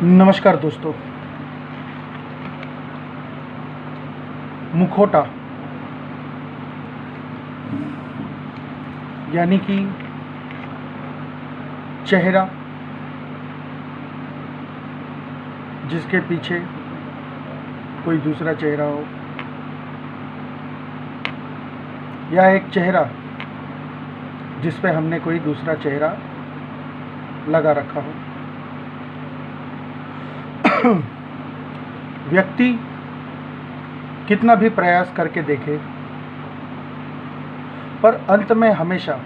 नमस्कार दोस्तों। मुखौटा यानी कि चेहरा जिसके पीछे कोई दूसरा चेहरा हो, या एक चेहरा जिस पे हमने कोई दूसरा चेहरा लगा रखा हो। व्यक्ति कितना भी प्रयास करके देखे, पर अंत में हमेशा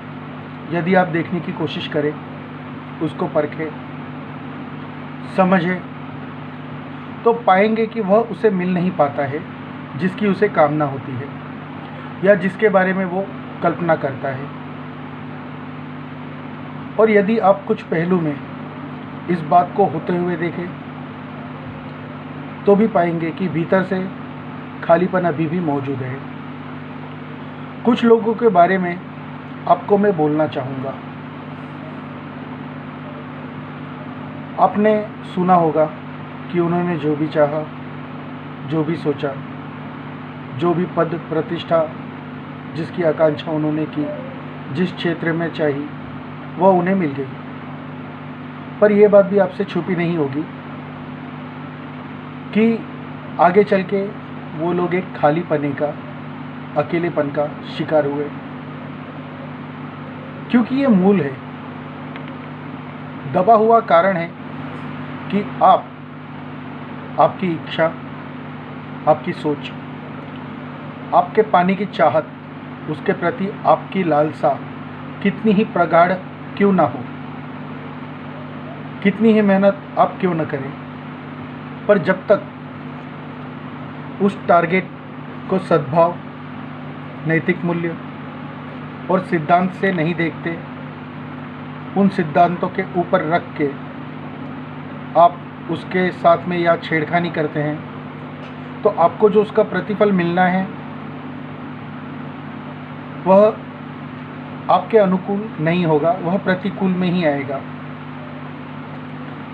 यदि आप देखने की कोशिश करें, उसको परखें, समझें, तो पाएंगे कि वह उसे मिल नहीं पाता है जिसकी उसे कामना होती है या जिसके बारे में वो कल्पना करता है। और यदि आप कुछ पहलू में इस बात को होते हुए देखें, तो भी पाएंगे कि भीतर से खालीपन अभी भी मौजूद है। कुछ लोगों के बारे में आपको मैं बोलना चाहूँगा। आपने सुना होगा कि उन्होंने जो भी चाहा, जो भी सोचा, जो भी पद प्रतिष्ठा जिसकी आकांक्षा उन्होंने की, जिस क्षेत्र में चाही, वह उन्हें मिल गई। पर यह बात भी आपसे छुपी नहीं होगी कि आगे चल के वो लोग एक खालीपने का, अकेलेपन का शिकार हुए, क्योंकि ये मूल है, दबा हुआ कारण है कि आपकी इच्छा, आपकी सोच, आपके पाने की चाहत, उसके प्रति आपकी लालसा कितनी ही प्रगाढ़ क्यों ना हो, कितनी ही मेहनत आप क्यों न करें, पर जब तक उस टारगेट को सद्भाव, नैतिक मूल्य और सिद्धांत से नहीं देखते, उन सिद्धांतों के ऊपर रख के आप उसके साथ में या छेड़खानी करते हैं, तो आपको जो उसका प्रतिफल मिलना है वह आपके अनुकूल नहीं होगा, वह प्रतिकूल में ही आएगा।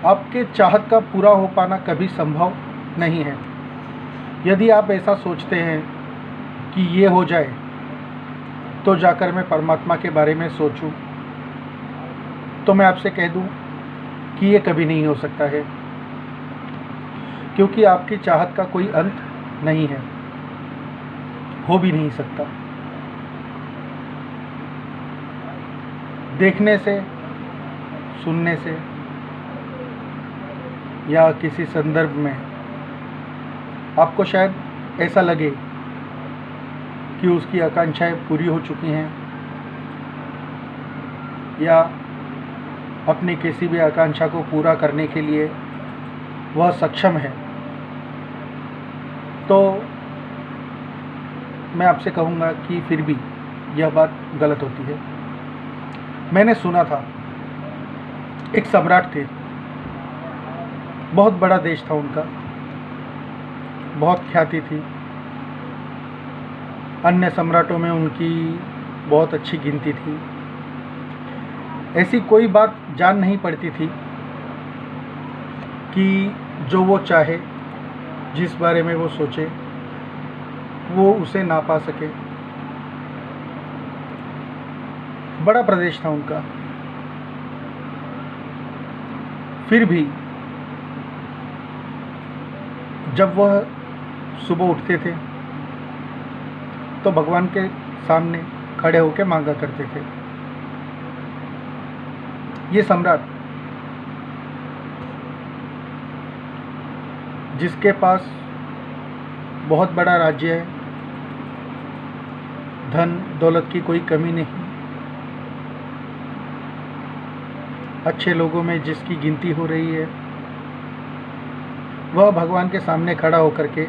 आपके चाहत का पूरा हो पाना कभी संभव नहीं है। यदि आप ऐसा सोचते हैं कि ये हो जाए तो जाकर मैं परमात्मा के बारे में सोचूं, तो मैं आपसे कह दूं कि ये कभी नहीं हो सकता है, क्योंकि आपकी चाहत का कोई अंत नहीं है, हो भी नहीं सकता। देखने से, सुनने से या किसी संदर्भ में आपको शायद ऐसा लगे कि उसकी आकांक्षाएं पूरी हो चुकी हैं या अपनी किसी भी आकांक्षा को पूरा करने के लिए वह सक्षम है, तो मैं आपसे कहूँगा कि फिर भी यह बात गलत होती है। मैंने सुना था एक सम्राट थे, बहुत बड़ा देश था उनका, बहुत ख्याति थी, अन्य सम्राटों में उनकी बहुत अच्छी गिनती थी। ऐसी कोई बात जान नहीं पड़ती थी कि जो वो चाहे, जिस बारे में वो सोचे, वो उसे ना पा सके। बड़ा प्रदेश था उनका, फिर भी जब वह सुबह उठते थे तो भगवान के सामने खड़े होकर मांगा करते थे। ये सम्राट जिसके पास बहुत बड़ा राज्य है, धन दौलत की कोई कमी नहीं, अच्छे लोगों में जिसकी गिनती हो रही है, वह भगवान के सामने खड़ा होकर के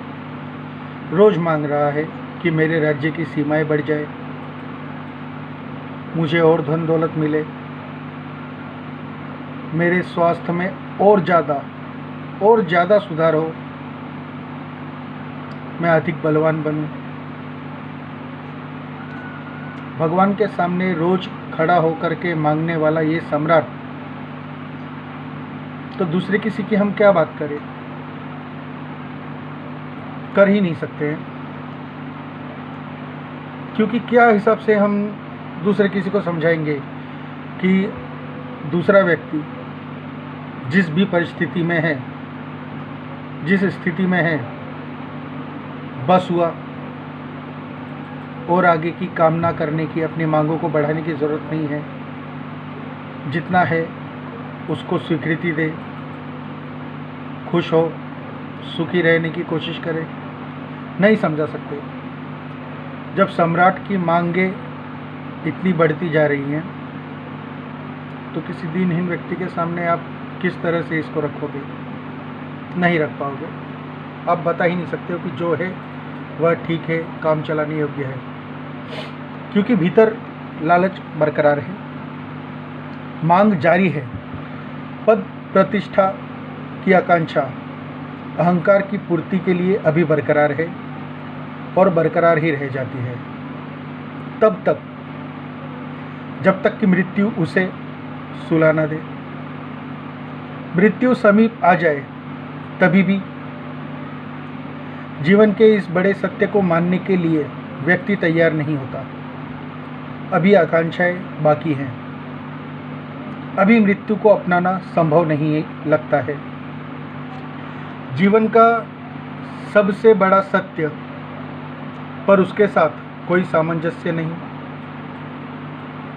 रोज मांग रहा है कि मेरे राज्य की सीमाएं बढ़ जाए, मुझे और धन दौलत मिले, मेरे स्वास्थ्य में और ज़्यादा सुधार हो, मैं अधिक बलवान बनूं। भगवान के सामने रोज खड़ा होकर के मांगने वाला ये सम्राट तो दूसरे किसी की हम क्या बात करें, कर ही नहीं सकते हैं। क्योंकि क्या हिसाब से हम दूसरे किसी को समझाएंगे कि दूसरा व्यक्ति जिस भी परिस्थिति में है, जिस स्थिति में है, बस हुआ और आगे की कामना करने की, अपनी मांगों को बढ़ाने की ज़रूरत नहीं है। जितना है उसको स्वीकृति दे, खुश हो, सुखी रहने की कोशिश करे, नहीं समझा सकते। जब सम्राट की मांगें इतनी बढ़ती जा रही हैं तो किसी दीनहीन व्यक्ति के सामने आप किस तरह से इसको रखोगे? नहीं रख पाओगे। आप बता ही नहीं सकते हो कि जो है वह ठीक है, काम चलाने योग्य है, क्योंकि भीतर लालच बरकरार है, मांग जारी है, पद प्रतिष्ठा की आकांक्षा अहंकार की पूर्ति के लिए अभी बरकरार है और बरकरार ही रह जाती है तब तक जब तक कि मृत्यु उसे सुला न दे। मृत्यु समीप आ जाए तभी भी जीवन के इस बड़े सत्य को मानने के लिए व्यक्ति तैयार नहीं होता। अभी आकांक्षाएं बाकी हैं, अभी मृत्यु को अपनाना संभव नहीं लगता है। जीवन का सबसे बड़ा सत्य, पर उसके साथ कोई सामंजस्य नहीं,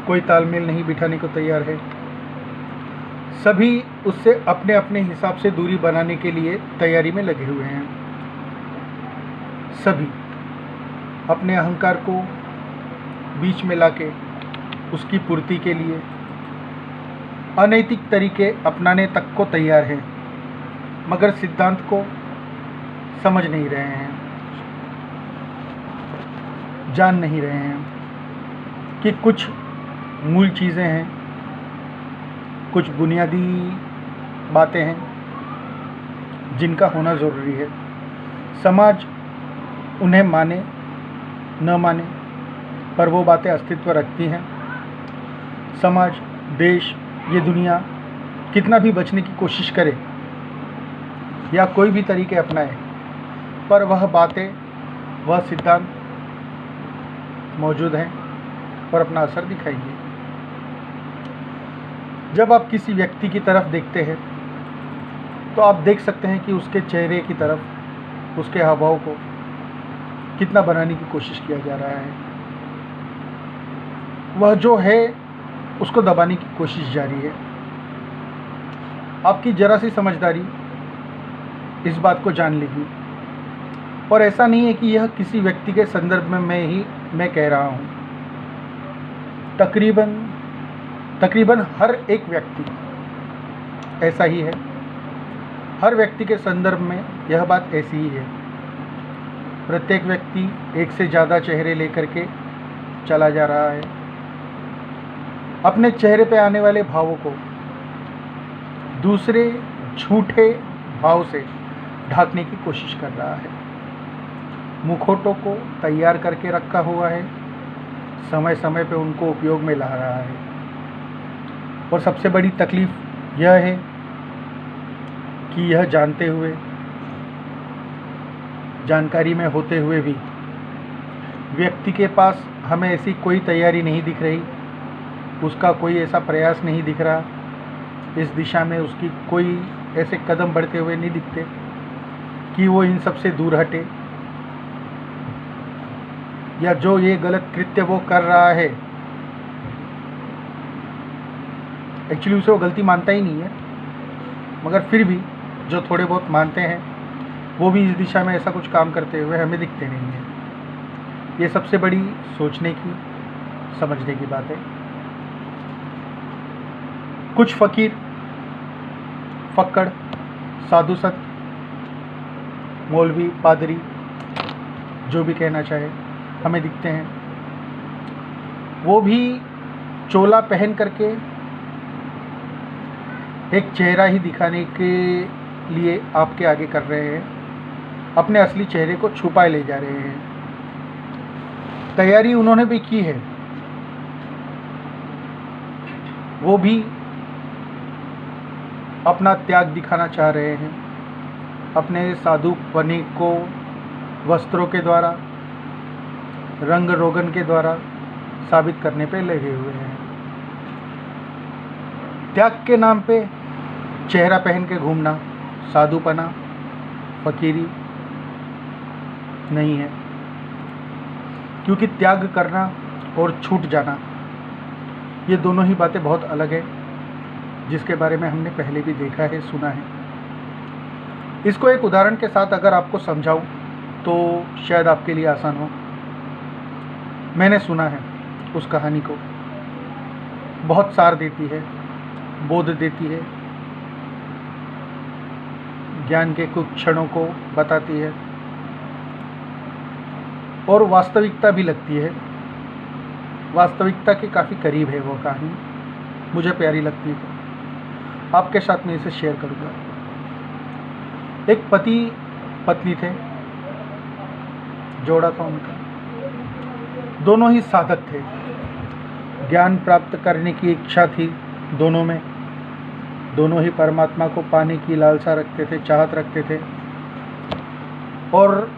कोई तालमेल नहीं बिठाने को तैयार है। सभी उससे अपने अपने हिसाब से दूरी बनाने के लिए तैयारी में लगे हुए हैं। सभी अपने अहंकार को बीच में लाके उसकी पूर्ति के लिए अनैतिक तरीके अपनाने तक को तैयार हैं, मगर सिद्धांत को समझ नहीं रहे हैं, जान नहीं रहे हैं कि कुछ मूल चीज़ें हैं, कुछ बुनियादी बातें हैं जिनका होना ज़रूरी है। समाज उन्हें माने न माने, पर वो बातें अस्तित्व रखती हैं। समाज, देश, ये दुनिया कितना भी बचने की कोशिश करे या कोई भी तरीके अपनाए, पर वह बातें, वह सिद्धांत मौजूद हैं और अपना असर दिखाएंगे। जब आप किसी व्यक्ति की तरफ देखते हैं तो आप देख सकते हैं कि उसके चेहरे की तरफ, उसके हावभाव को कितना बनाने की कोशिश किया जा रहा है। वह जो है उसको दबाने की कोशिश जारी है। आपकी जरा सी समझदारी इस बात को जान लेगी। और ऐसा नहीं है कि यह किसी व्यक्ति के संदर्भ में मैं कह रहा हूँ। तकरीबन हर एक व्यक्ति ऐसा ही है। हर व्यक्ति के संदर्भ में यह बात ऐसी ही है। प्रत्येक व्यक्ति एक से ज़्यादा चेहरे लेकर के चला जा रहा है। अपने चेहरे पे आने वाले भावों को दूसरे झूठे भाव से ढकने की कोशिश कर रहा है। मुखौटों को तैयार करके रखा हुआ है, समय समय पे उनको उपयोग में ला रहा है। और सबसे बड़ी तकलीफ़ यह है कि यह जानते हुए, जानकारी में होते हुए भी व्यक्ति के पास हमें ऐसी कोई तैयारी नहीं दिख रही, उसका कोई ऐसा प्रयास नहीं दिख रहा, इस दिशा में उसकी कोई ऐसे कदम बढ़ते हुए नहीं दिखते कि वो इन सब से दूर हटे, या जो ये गलत कृत्य वो कर रहा है एक्चुअली उसे वो गलती मानता ही नहीं है, मगर फिर भी जो थोड़े बहुत मानते हैं वो भी इस दिशा में ऐसा कुछ काम करते हुए हमें दिखते नहीं हैं। ये सबसे बड़ी सोचने की, समझने की बात है। कुछ फ़कीर, फक्कड़, साधु संत, मौलवी, पादरी, जो भी कहना चाहे, हमें दिखते हैं। वो भी चोला पहन करके एक चेहरा ही दिखाने के लिए आपके आगे कर रहे हैं, अपने असली चेहरे को छुपाए ले जा रहे हैं। तैयारी उन्होंने भी की है, वो भी अपना त्याग दिखाना चाह रहे हैं, अपने साधुपने को वस्त्रों के द्वारा, रंग रोगन के द्वारा साबित करने पे लगे हुए हैं। त्याग के नाम पे चेहरा पहन के घूमना साधुपना, फकीरी नहीं है, क्योंकि त्याग करना और छूट जाना ये दोनों ही बातें बहुत अलग है, जिसके बारे में हमने पहले भी देखा है, सुना है। इसको एक उदाहरण के साथ अगर आपको समझाऊं तो शायद आपके लिए आसान हो। मैंने सुना है उस कहानी को, बहुत सार देती है, बोध देती है, ज्ञान के कुछ क्षणों को बताती है और वास्तविकता भी लगती है। वास्तविकता के काफ़ी करीब है वो कहानी, मुझे प्यारी लगती है, आपके साथ में इसे शेयर करूँगा। एक पति पत्नी थे, जोड़ा था उनका, दोनों ही साधक थे, ज्ञान प्राप्त करने की इच्छा थी दोनों में, दोनों ही परमात्मा को पाने की लालसा रखते थे, चाहत रखते थे। और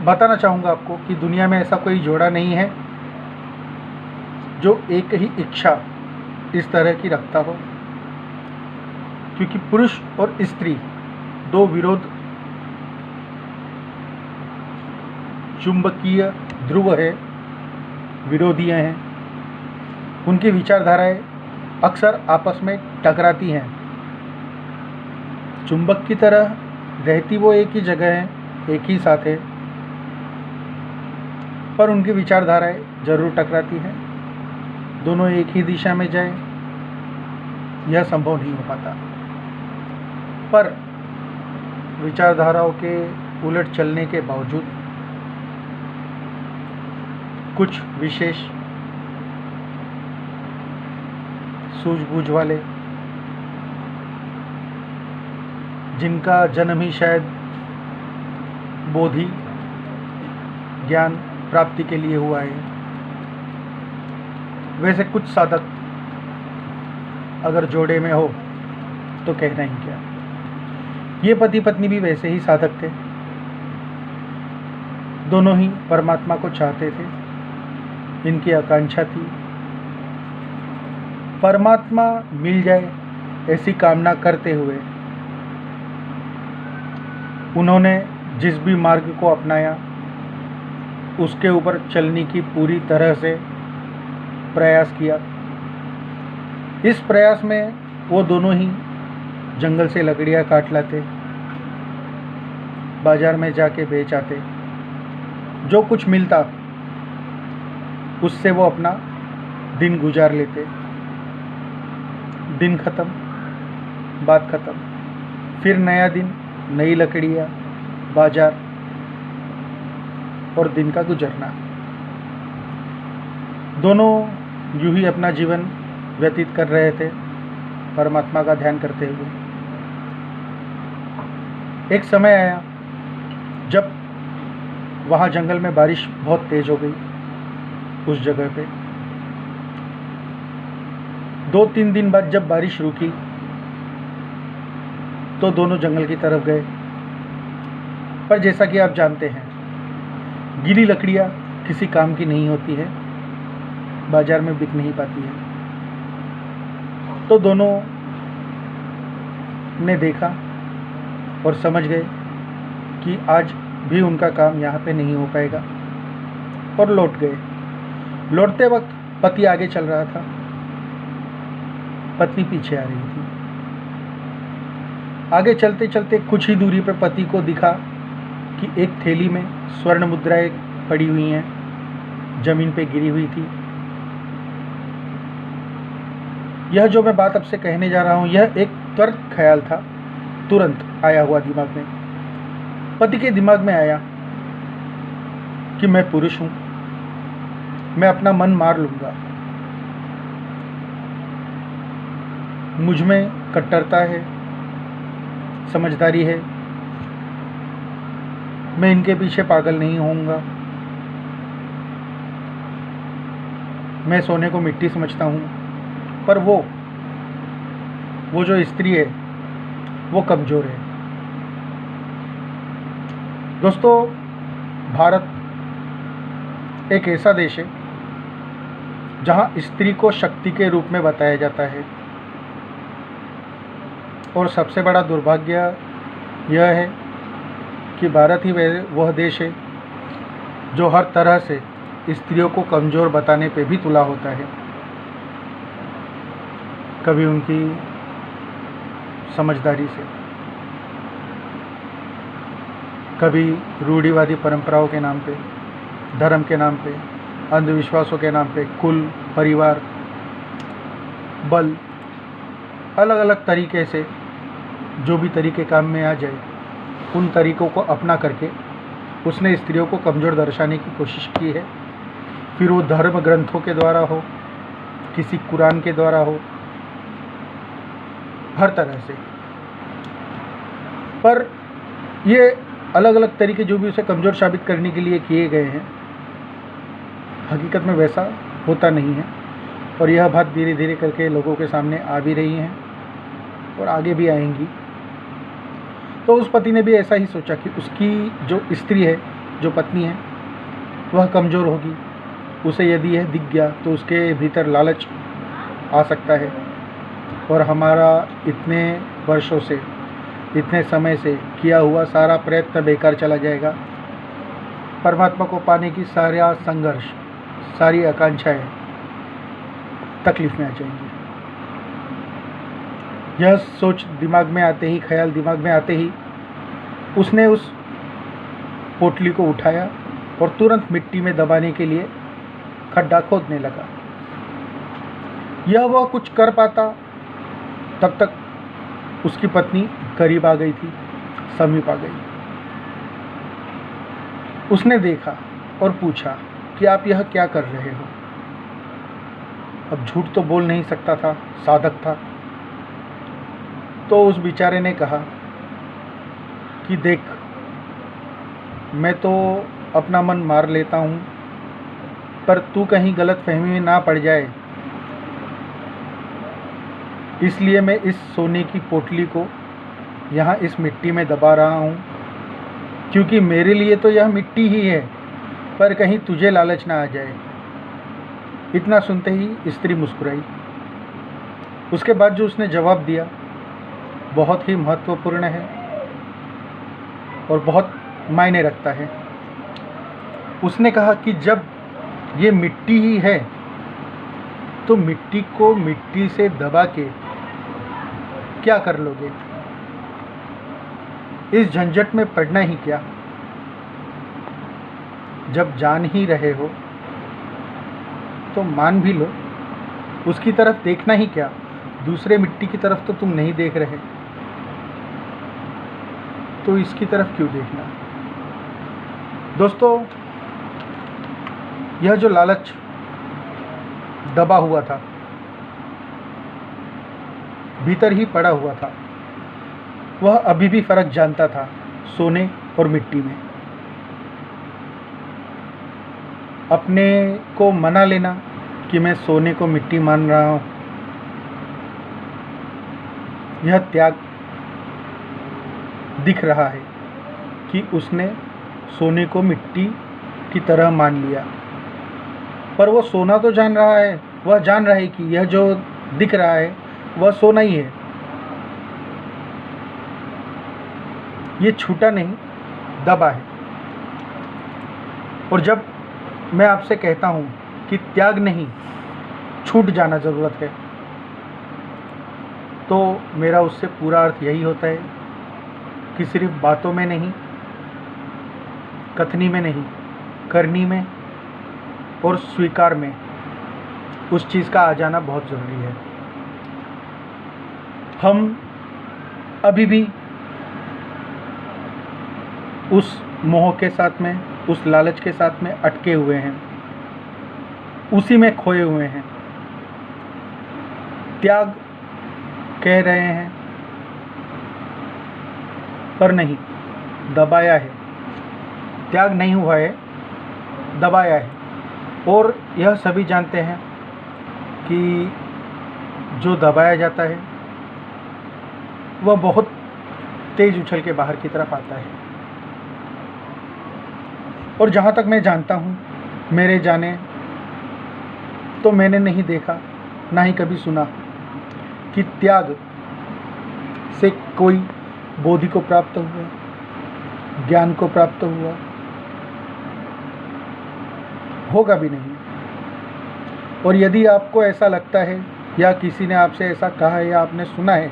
बताना चाहूँगा आपको कि दुनिया में ऐसा कोई जोड़ा नहीं है जो एक ही इच्छा इस तरह की रखता हो, क्योंकि पुरुष और स्त्री दो विरोध चुंबकीय ध्रुव है, विरोधी हैं, उनकी विचारधाराएं अक्सर आपस में टकराती हैं। चुंबक की तरह रहती वो एक ही जगह है, एक ही साथ है, पर उनकी विचारधाराएं जरूर टकराती हैं। दोनों एक ही दिशा में जाएं, यह संभव नहीं हो पाता। पर विचारधाराओं के उलट चलने के बावजूद कुछ विशेष सूझबूझ वाले, जिनका जन्म ही शायद बोधि ज्ञान प्राप्ति के लिए हुआ है, वैसे कुछ साधक अगर जोड़े में हो तो कहना ही क्या। ये पति पत्नी भी वैसे ही साधक थे, दोनों ही परमात्मा को चाहते थे, इनकी आकांक्षा थी परमात्मा मिल जाए ऐसी कामना करते हुए उन्होंने जिस भी मार्ग को अपनाया उसके ऊपर चलने की पूरी तरह से प्रयास किया। इस प्रयास में वो दोनों ही जंगल से लकड़ियाँ काट लाते, बाजार में जाके बेच आते, जो कुछ मिलता उससे वो अपना दिन गुजार लेते। दिन ख़त्म, बात ख़त्म, फिर नया दिन, नई लकड़ियाँ, बाजार और दिन का गुजरना। दोनों यूं ही अपना जीवन व्यतीत कर रहे थे परमात्मा का ध्यान करते हुए। एक समय आया जब वहाँ जंगल में बारिश बहुत तेज हो गई। उस जगह पे 2-3 दिन बाद जब बारिश रुकी तो दोनों जंगल की तरफ गए। पर जैसा कि आप जानते हैं, गीली लकड़ियाँ किसी काम की नहीं होती है, बाजार में बिक नहीं पाती है। तो दोनों ने देखा और समझ गए कि आज भी उनका काम यहाँ पे नहीं हो पाएगा और लौट गए। लौटते वक्त पति आगे चल रहा था, पत्नी पीछे आ रही थी। आगे चलते चलते कुछ ही दूरी पर पति को दिखा कि एक थैली में स्वर्ण मुद्राएं पड़ी हुई हैं, जमीन पे गिरी हुई थी। यह जो मैं बात आपसे कहने जा रहा हूँ, यह एक त्वरित ख्याल था, तुरंत आया हुआ दिमाग में। पति के दिमाग में आया कि मैं पुरुष हूँ, मैं अपना मन मार लूँगा, मुझ में कट्टरता है, समझदारी है, मैं इनके पीछे पागल नहीं होऊंगा, मैं सोने को मिट्टी समझता हूँ। पर वो जो स्त्री है वो कमज़ोर है। दोस्तों, भारत एक ऐसा देश है जहाँ स्त्री को शक्ति के रूप में बताया जाता है, और सबसे बड़ा दुर्भाग्य यह है कि भारत ही वह देश है जो हर तरह से स्त्रियों को कमज़ोर बताने पे भी तुला होता है। कभी उनकी समझदारी से, कभी रूढ़िवादी परंपराओं के नाम पे, धर्म के नाम पे, अंधविश्वासों के नाम पे, कुल, परिवार, बल, अलग अलग तरीके से जो भी तरीके काम में आ जाए उन तरीक़ों को अपना करके उसने स्त्रियों को कमज़ोर दर्शाने की कोशिश की है। फिर वो धर्म ग्रंथों के द्वारा हो, किसी कुरान के द्वारा हो, हर तरह से। पर ये अलग अलग तरीके जो भी उसे कमज़ोर साबित करने के लिए किए गए हैं, हकीकत में वैसा होता नहीं है। और यह बात धीरे धीरे करके लोगों के सामने आ भी रही हैं और आगे भी आएंगी। तो उस पति ने भी ऐसा ही सोचा कि उसकी जो स्त्री है, जो पत्नी है, वह कमज़ोर होगी। उसे यदि यह दिख गया तो उसके भीतर लालच आ सकता है और हमारा इतने वर्षों से, इतने समय से किया हुआ सारा प्रयत्न बेकार चला जाएगा। परमात्मा को पाने की सारा संघर्ष, सारी आकांक्षाएं तकलीफ में आ जाएंगी। यह सोच दिमाग में आते ही, ख्याल दिमाग में आते ही उसने उस पोटली को उठाया और तुरंत मिट्टी में दबाने के लिए खड्डा खोदने लगा। यह वह कुछ कर पाता तब तक उसकी पत्नी करीब आ गई थी, समीप आ गई। उसने देखा और पूछा कि आप यह क्या कर रहे हो। अब झूठ तो बोल नहीं सकता था, साधक था। तो उस बेचारे ने कहा कि देख, मैं तो अपना मन मार लेता हूँ, पर तू कहीं गलत फहमी में ना पड़ जाए, इसलिए मैं इस सोने की पोटली को यहाँ इस मिट्टी में दबा रहा हूँ, क्योंकि मेरे लिए तो यह मिट्टी ही है, पर कहीं तुझे लालच ना आ जाए। इतना सुनते ही स्त्री मुस्कुराई। उसके बाद जो उसने जवाब दिया बहुत ही महत्वपूर्ण है और बहुत मायने रखता है। उसने कहा कि जब ये मिट्टी ही है तो मिट्टी को मिट्टी से दबा के क्या कर लोगे? इस झंझट में पड़ना ही क्या? जब जान ही रहे हो तो मान भी लो। उसकी तरफ देखना ही क्या? दूसरे मिट्टी की तरफ तो तुम नहीं देख रहे, तो इसकी तरफ क्यों देखना? दोस्तों, यह जो लालच दबा हुआ था, भीतर ही पड़ा हुआ था, वह अभी भी फर्क जानता था सोने और मिट्टी में। अपने को मना लेना कि मैं सोने को मिट्टी मान रहा हूँ, यह त्याग दिख रहा है कि उसने सोने को मिट्टी की तरह मान लिया। पर वो सोना तो जान रहा है, वह जान रहा है कि यह जो दिख रहा है वह सोना ही है। ये छूटा नहीं, दबा है। और जब मैं आपसे कहता हूँ कि त्याग नहीं, छूट जाना ज़रूरत है, तो मेरा उससे पूरा अर्थ यही होता है कि सिर्फ बातों में नहीं, कथनी में नहीं, करनी में और स्वीकार में उस चीज़ का आ जाना बहुत ज़रूरी है। हम अभी भी उस मोह के साथ में, उस लालच के साथ में अटके हुए हैं, उसी में खोए हुए हैं। त्याग कह रहे हैं पर नहीं, दबाया है। त्याग नहीं हुआ है, दबाया है। और यह सभी जानते हैं कि जो दबाया जाता है वह बहुत तेज उछल के बाहर की तरफ आता है। और जहाँ तक मैं जानता हूँ, मेरे जाने तो मैंने नहीं देखा, ना ही कभी सुना कि त्याग से कोई बोधि को प्राप्त हुआ, ज्ञान को प्राप्त हुआ, होगा भी नहीं। और यदि आपको ऐसा लगता है या किसी ने आपसे ऐसा कहा है या आपने सुना है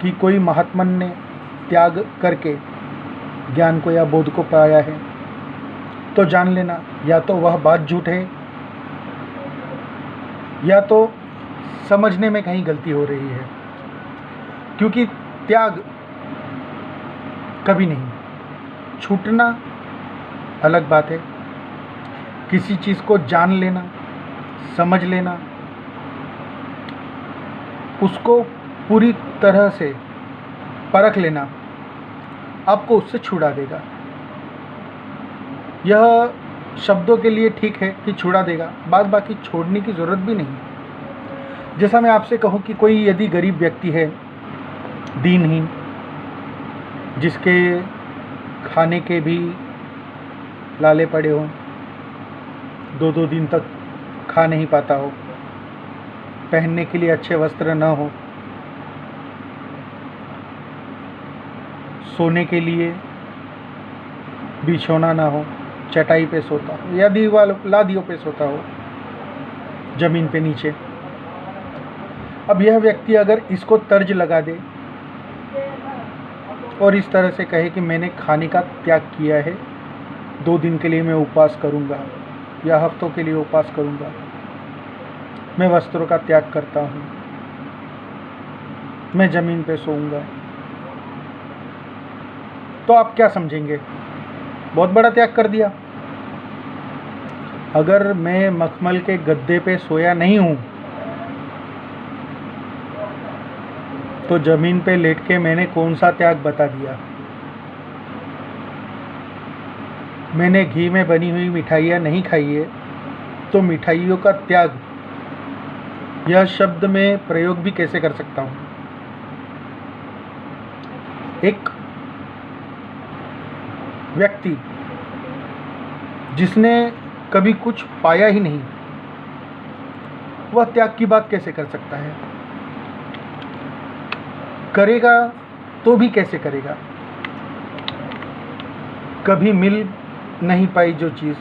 कि कोई महात्मन ने त्याग करके ज्ञान को या बोध को पाया है, तो जान लेना या तो वह बात झूठ है या तो समझने में कहीं गलती हो रही है। क्योंकि त्याग कभी नहीं, छूटना अलग बात है। किसी चीज़ को जान लेना, समझ लेना, उसको पूरी तरह से परख लेना आपको उससे छुड़ा देगा। यह शब्दों के लिए ठीक है कि छुड़ा देगा, बाद बाकी छोड़ने की ज़रूरत भी नहीं। जैसा मैं आपसे कहूँ कि कोई यदि गरीब व्यक्ति है, दीनहीन, जिसके खाने के भी लाले पड़े हों, 2-2 दिन तक खा नहीं पाता हो, पहनने के लिए अच्छे वस्त्र न हो, सोने के लिए बिछौना ना हो, चटाई पे सोता हो या लादियों पे सोता हो, ज़मीन पे नीचे। अब यह व्यक्ति अगर इसको तर्ज लगा दे और इस तरह से कहे कि मैंने खाने का त्याग किया है, 2 दिन के लिए मैं उपवास करूंगा या हफ्तों के लिए उपवास करूंगा, मैं वस्त्रों का त्याग करता हूँ, मैं ज़मीन पे सोऊंगा, तो आप क्या समझेंगे? बहुत बड़ा त्याग कर दिया। अगर मैं मखमल के गद्दे पे सोया नहीं हूँ तो ज़मीन पे लेट के मैंने कौन सा त्याग बता दिया? मैंने घी में बनी हुई मिठाइयाँ नहीं खाई है, तो मिठाइयों का त्याग यह शब्द में प्रयोग भी कैसे कर सकता हूँ? एक व्यक्ति जिसने कभी कुछ पाया ही नहीं, वह त्याग की बात कैसे कर सकता है? करेगा तो भी कैसे करेगा? कभी मिल नहीं पाई जो चीज़,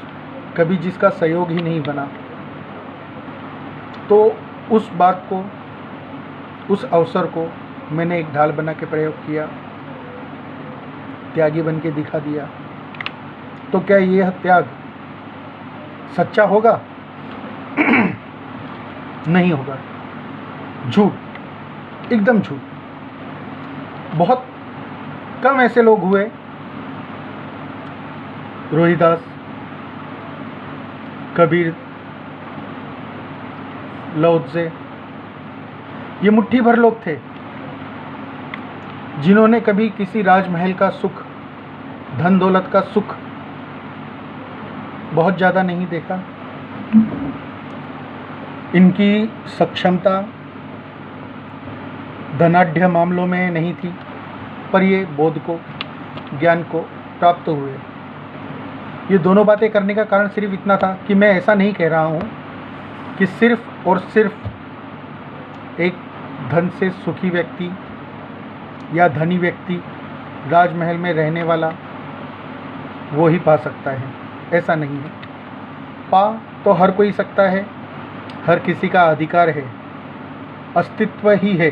कभी जिसका सहयोग ही नहीं बना, तो उस बात को, उस अवसर को मैंने एक ढाल बना के प्रयोग किया, त्यागी बन के दिखा दिया। तो क्या यह त्याग सच्चा होगा? नहीं होगा, झूठ, एकदम झूठ। बहुत कम ऐसे लोग हुए, रोहिदास, कबीर, लाओत्से, ये मुट्ठी भर लोग थे जिन्होंने कभी किसी राजमहल का सुख, धन दौलत का सुख बहुत ज़्यादा नहीं देखा। इनकी सक्षमता धनाढ्य मामलों में नहीं थी, पर ये बोध को, ज्ञान को प्राप्त हुए। ये दोनों बातें करने का कारण सिर्फ इतना था कि मैं ऐसा नहीं कह रहा हूँ कि सिर्फ और सिर्फ एक धन से सुखी व्यक्ति या धनी व्यक्ति, राजमहल में रहने वाला, वो ही पा सकता है। ऐसा नहीं है। पा तो हर कोई सकता है, हर किसी का अधिकार है, अस्तित्व ही है।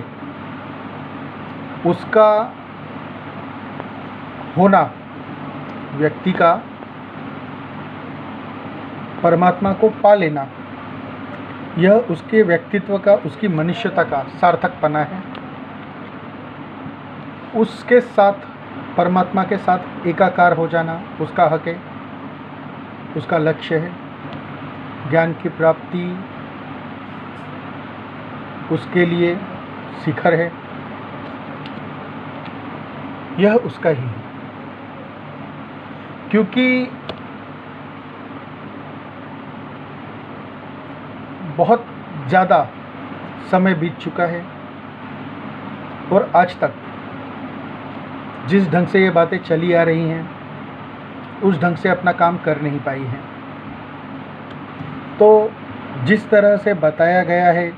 उसका होना, व्यक्ति का परमात्मा को पा लेना, यह उसके व्यक्तित्व का, उसकी मनुष्यता का सार्थकपना है। उसके साथ, परमात्मा के साथ एकाकार हो जाना उसका हक है, उसका लक्ष्य है। ज्ञान की प्राप्ति उसके लिए शिखर है, यह उसका ही है। क्योंकि बहुत ज़्यादा समय बीत चुका है और आज तक जिस ढंग से ये बातें चली आ रही हैं उस ढंग से अपना काम कर नहीं पाई हैं। तो जिस तरह से बताया गया है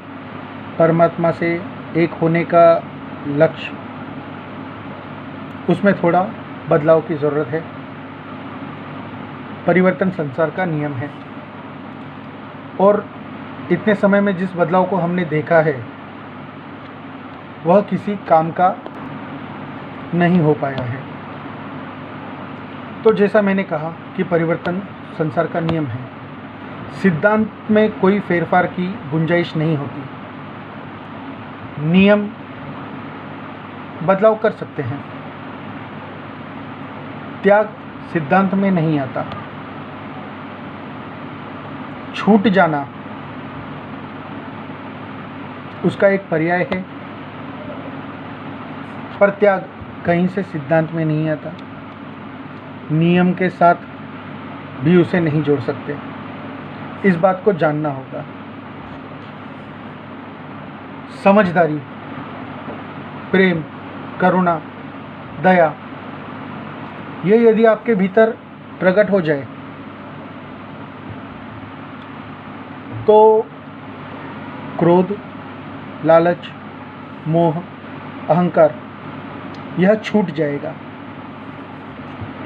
परमात्मा से एक होने का लक्ष्य, उसमें थोड़ा बदलाव की ज़रूरत है। परिवर्तन संसार का नियम है और इतने समय में जिस बदलाव को हमने देखा है वह किसी काम का नहीं हो पाया है। तो जैसा मैंने कहा कि परिवर्तन संसार का नियम है, सिद्धांत में कोई फेरफार की गुंजाइश नहीं होती। नियम बदलाव कर सकते हैं, त्याग सिद्धांत में नहीं आता। छूट जाना उसका एक पर्याय है, पर त्याग कहीं से सिद्धांत में नहीं आता। नियम के साथ भी उसे नहीं जोड़ सकते, इस बात को जानना होगा। समझदारी, प्रेम, करुणा, दया, ये यदि आपके भीतर प्रकट हो जाए तो क्रोध, लालच, मोह, अहंकार यह छूट जाएगा,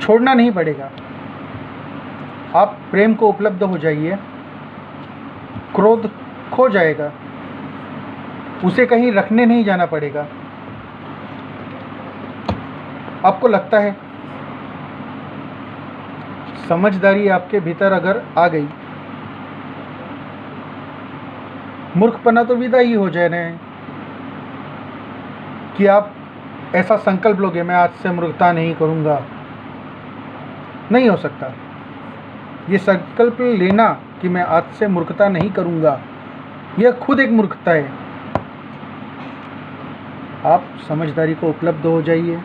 छोड़ना नहीं पड़ेगा। आप प्रेम को उपलब्ध हो जाइए, क्रोध खो जाएगा, उसे कहीं रखने नहीं जाना पड़ेगा। आपको लगता है समझदारी आपके भीतर अगर आ गई, मूर्खपना तो विदा ही हो जाए रहे हैं कि आप ऐसा संकल्प लोगे मैं आज से मूर्खता नहीं करूँगा। नहीं हो सकता। ये संकल्प लेना कि मैं आज से मूर्खता नहीं करूँगा, यह खुद एक मूर्खता है। आप समझदारी को उपलब्ध हो जाइए,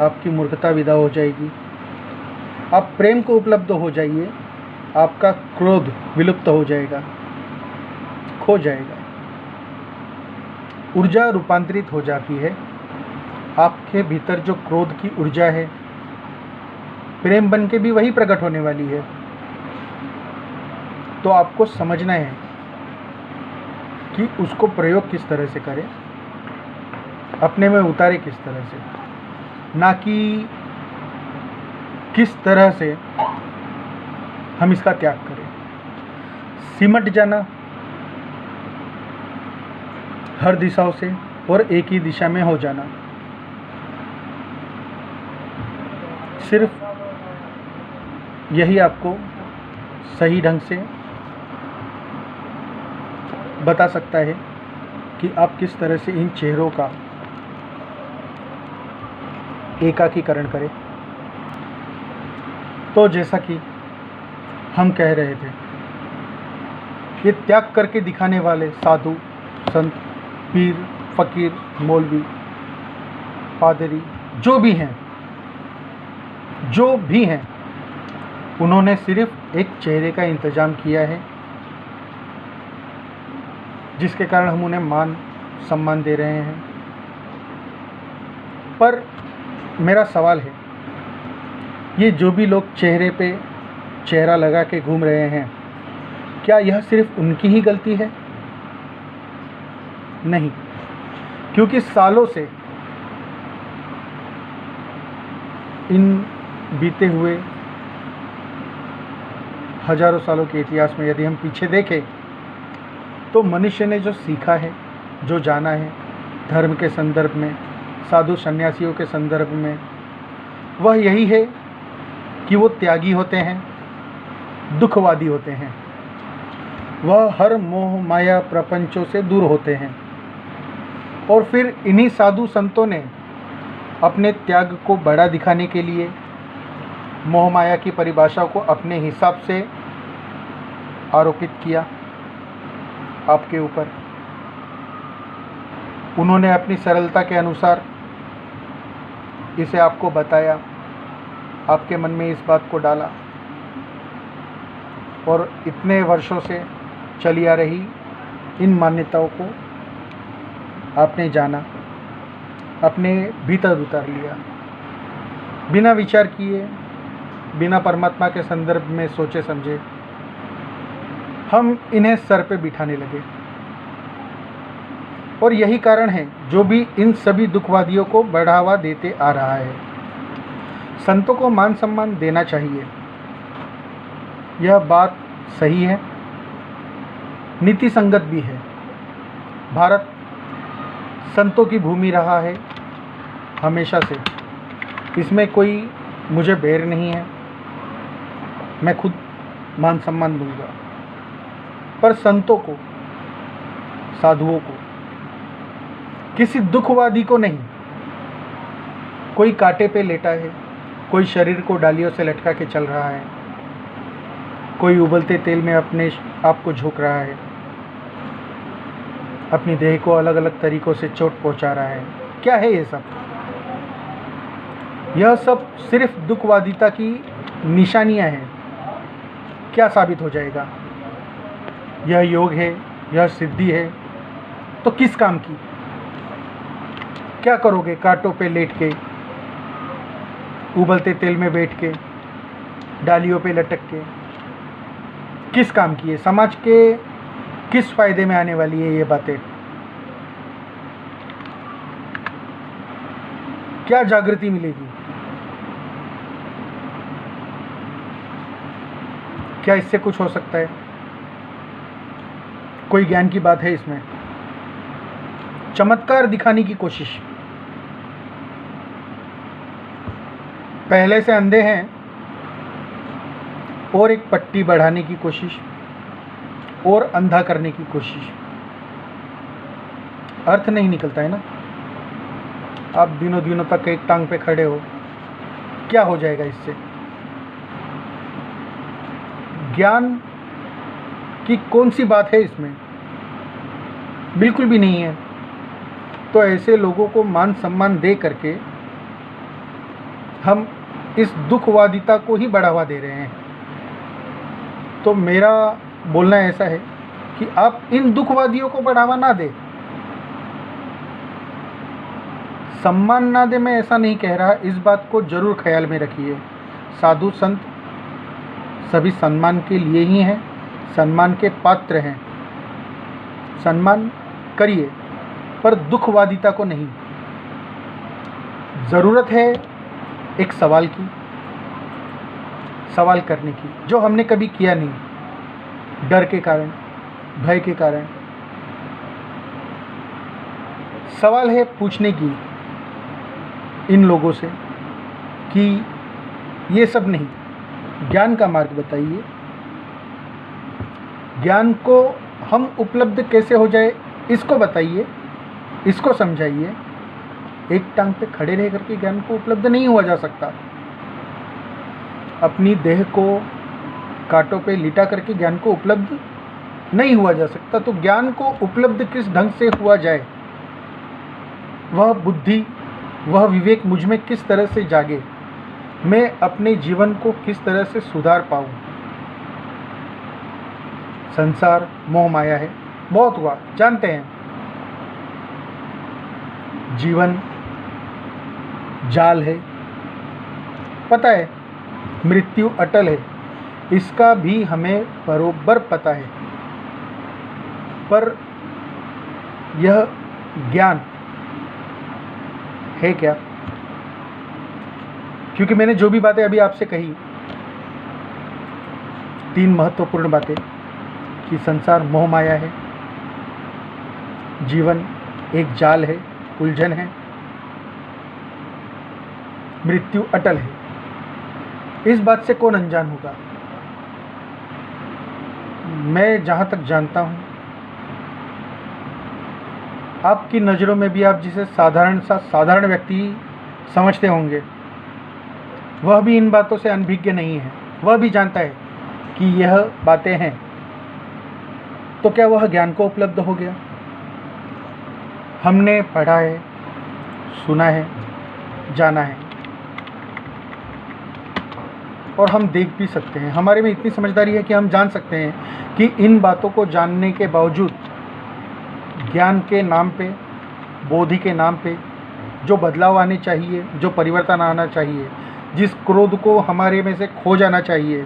आपकी मूर्खता विदा हो जाएगी। आप प्रेम को उपलब्ध हो जाइए, आपका क्रोध विलुप्त हो जाएगा, खो जाएगा। ऊर्जा रूपांतरित हो जाती है। आपके भीतर जो क्रोध की ऊर्जा है, प्रेम बन के भी वही प्रकट होने वाली है। तो आपको समझना है कि उसको प्रयोग किस तरह से करें, अपने में उतारे किस तरह से, ना कि किस तरह से हम इसका त्याग करें। सिमट जाना हर दिशाओं से और एक ही दिशा में हो जाना सिर्फ यही आपको सही ढंग से बता सकता है कि आप किस तरह से इन चेहरों का एकाकीकरण करें। तो जैसा कि हम कह रहे थे, ये त्याग करके दिखाने वाले साधु, संत, पीर, फकीर, मौलवी, पादरी जो भी हैं, उन्होंने सिर्फ एक चेहरे का इंतजाम किया है, जिसके कारण हम उन्हें मान सम्मान दे रहे हैं। पर मेरा सवाल है, ये जो भी लोग चेहरे पे चेहरा लगा के घूम रहे हैं, क्या यह सिर्फ उनकी ही गलती है? नहीं, क्योंकि सालों से इन बीते हुए हजारों सालों के इतिहास में यदि हम पीछे देखें तो मनुष्य ने जो सीखा है, जो जाना है धर्म के संदर्भ में, साधु सन्यासियों के संदर्भ में, वह यही है कि वो त्यागी होते हैं, दुखवादी होते हैं, वह हर मोह माया प्रपंचों से दूर होते हैं। और फिर इन्हीं साधु संतों ने अपने त्याग को बड़ा दिखाने के लिए मोह माया की परिभाषा को अपने हिसाब से आरोपित किया आपके ऊपर। उन्होंने अपनी सरलता के अनुसार इसे आपको बताया, आपके मन में इस बात को डाला, और इतने वर्षों से चली आ रही इन मान्यताओं को आपने जाना, अपने भीतर उतार लिया। बिना विचार किए, बिना परमात्मा के संदर्भ में सोचे समझे हम इन्हें सर पे बिठाने लगे। और यही कारण है जो भी इन सभी दुखवादियों को बढ़ावा देते आ रहा है। संतों को मान सम्मान देना चाहिए, यह बात सही है, नीति संगत भी है। भारत संतों की भूमि रहा है हमेशा से, इसमें कोई मुझे बैर नहीं है, मैं खुद मान सम्मान दूंगा। पर संतों को, साधुओं को, किसी दुखवादी को नहीं। कोई कांटे पे लेटा है, कोई शरीर को डालियों से लटका के चल रहा है, कोई उबलते तेल में अपने आप को झोंक रहा है, अपनी देह को अलग अलग तरीकों से चोट पहुंचा रहा है। क्या है ये सब? यह सब सिर्फ दुखवादिता की निशानियां हैं। क्या साबित हो जाएगा? यह योग है, यह सिद्धि है, तो किस काम की? क्या करोगे कांटों पे लेट के, उबलते तेल में बैठ के, डालियों पे लटक के? किस काम की है? समाज के किस फायदे में आने वाली है ये बातें? क्या जागृति मिलेगी? क्या इससे कुछ हो सकता है? कोई ज्ञान की बात है इसमें? चमत्कार दिखाने की कोशिश। पहले से अंधे हैं और एक पट्टी बढ़ाने की कोशिश और अंधा करने की कोशिश। अर्थ नहीं निकलता है ना। आप दिनों दिनों तक एक टांग पे खड़े हो, क्या हो जाएगा इससे? ज्ञान की कौन सी बात है इसमें? बिल्कुल भी नहीं है। तो ऐसे लोगों को मान सम्मान दे करके हम इस दुखवादिता को ही बढ़ावा दे रहे हैं। तो मेरा बोलना ऐसा है कि आप इन दुखवादियों को बढ़ावा ना दें, सम्मान ना दे। मैं ऐसा नहीं कह रहा, इस बात को जरूर ख्याल में रखिए। साधु संत सभी सम्मान के लिए ही हैं, सम्मान के पात्र हैं। सम्मान करिए, पर दुखवादिता को नहीं। ज़रूरत है एक सवाल की, सवाल करने की, जो हमने कभी किया नहीं, डर के कारण, भय के कारण। सवाल है पूछने की इन लोगों से कि ये सब नहीं, ज्ञान का मार्ग बताइए। ज्ञान को हम उपलब्ध कैसे हो जाए इसको बताइए, इसको समझाइए। एक टांग पे खड़े रह करके ज्ञान को उपलब्ध नहीं हुआ जा सकता। अपनी देह को कांटों पे लिटा करके ज्ञान को उपलब्ध नहीं हुआ जा सकता। तो ज्ञान को उपलब्ध किस ढंग से हुआ जाए, वह बुद्धि, वह विवेक मुझ में किस तरह से जागे, मैं अपने जीवन को किस तरह से सुधार पाऊं। संसार मोह माया है, बहुत हुआ, जानते हैं। जीवन जाल है, पता है। मृत्यु अटल है, इसका भी हमें बरोबर पता है। पर यह ज्ञान है क्या? क्योंकि मैंने जो भी बातें अभी आपसे कही, 3 महत्वपूर्ण बातें, कि संसार मोह माया है, जीवन एक जाल है, उलझन है, मृत्यु अटल है। इस बात से कौन अनजान होगा? मैं जहाँ तक जानता हूँ, आपकी नज़रों में भी आप जिसे साधारण व्यक्ति समझते होंगे, वह भी इन बातों से अनभिज्ञ नहीं है। वह भी जानता है कि यह बातें हैं। तो क्या वह ज्ञान को उपलब्ध हो गया? हमने पढ़ा है, सुना है, जाना है, और हम देख भी सकते हैं। हमारे में इतनी समझदारी है कि हम जान सकते हैं कि इन बातों को जानने के बावजूद ज्ञान के नाम पे, बोधि के नाम पे जो बदलाव आने चाहिए, जो परिवर्तन आना चाहिए, जिस क्रोध को हमारे में से खो जाना चाहिए,